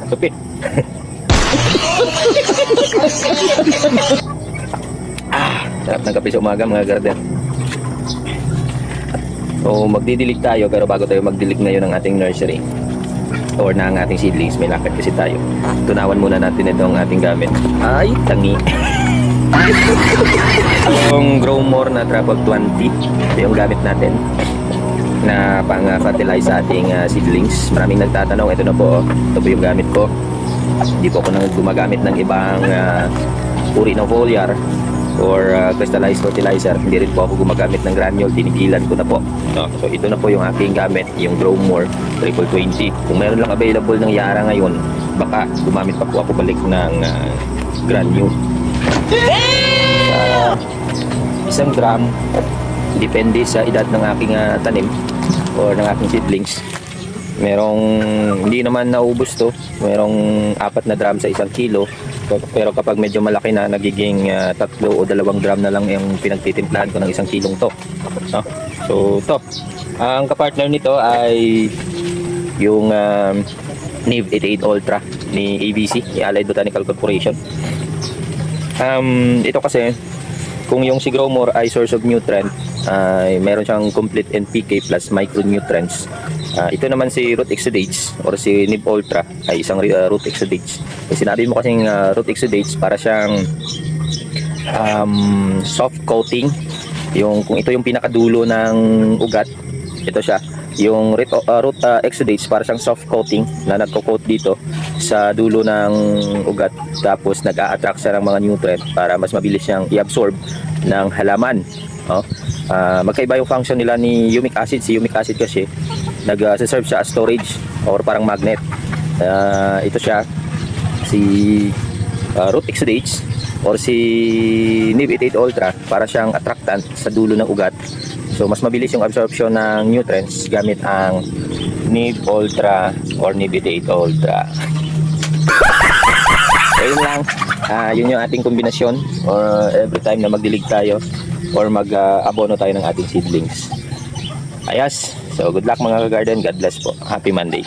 Kape. Sarap ng kape sa umaga mga garden. So magdidilig tayo, pero bago tayo magdilig ngayon ng ating nursery or ng ating seedlings, may lakad kasi tayo. Tunawan muna natin itong ating gamit. Ay, tangi. Yung Growmore na Travel 20, ito yung gamit natin na pang-fertilize sa ating seedlings. Maraming nagtatanong, ito na po, ito po yung gamit ko. Hindi po ako nang gumagamit ng ibang uri ng foliar or crystallized fertilizer. Hindi rin po ako gumagamit ng granule, tinigilan ko na po. No? So ito na po yung aking gamit, yung Growmore Triple 20. Kung meron lang available ng Yara ngayon, baka gumamit pa po ako balik ng granule. Isang gram, depende sa edad ng aking tanim or ng aking seedlings. Merong hindi naman naubos to, merong 4 na drum sa 1 kilo, pero kapag medyo malaki na, nagiging 3 o 2 drum na lang yung pinagtitimplahan ko ng 1 kilong to, no? So to, ang kapartner nito ay yung NIV 88 Ultra ni ABC, ni Allied Botanical Corporation. Ito kasi, kung yung si Growmore ay source of nutrient, ay meron siyang complete NPK plus micronutrients. Ito naman si Root Exudates or si NIV Ultra ay isang Root Exudates. Sinabi mo kasing Root Exudates, para siyang soft coating. Kung ito yung pinakadulo ng ugat, ito siya. Yung root exudates, para siyang soft coating na nagko-coat dito sa dulo ng ugat, tapos nag-a-attract siya ng mga nutrient para mas mabilis siyang i-absorb ng halaman. Magkaiba yung function nila ni humic acid. Si humic acid kasi nag-serve siya as storage or parang magnet. Ito siya, si root exudates or si NIV 88 Ultra, para siyang attractant sa dulo ng ugat. So mas mabilis yung absorption ng nutrients gamit ang NIV Ultra or NIV 88 Ultra. Ayun lang, yun yung ating kombinasyon or every time na magdilig tayo or mag-abono tayo ng ating seedlings. Ayos, so good luck mga ka-garden, God bless po, happy Monday.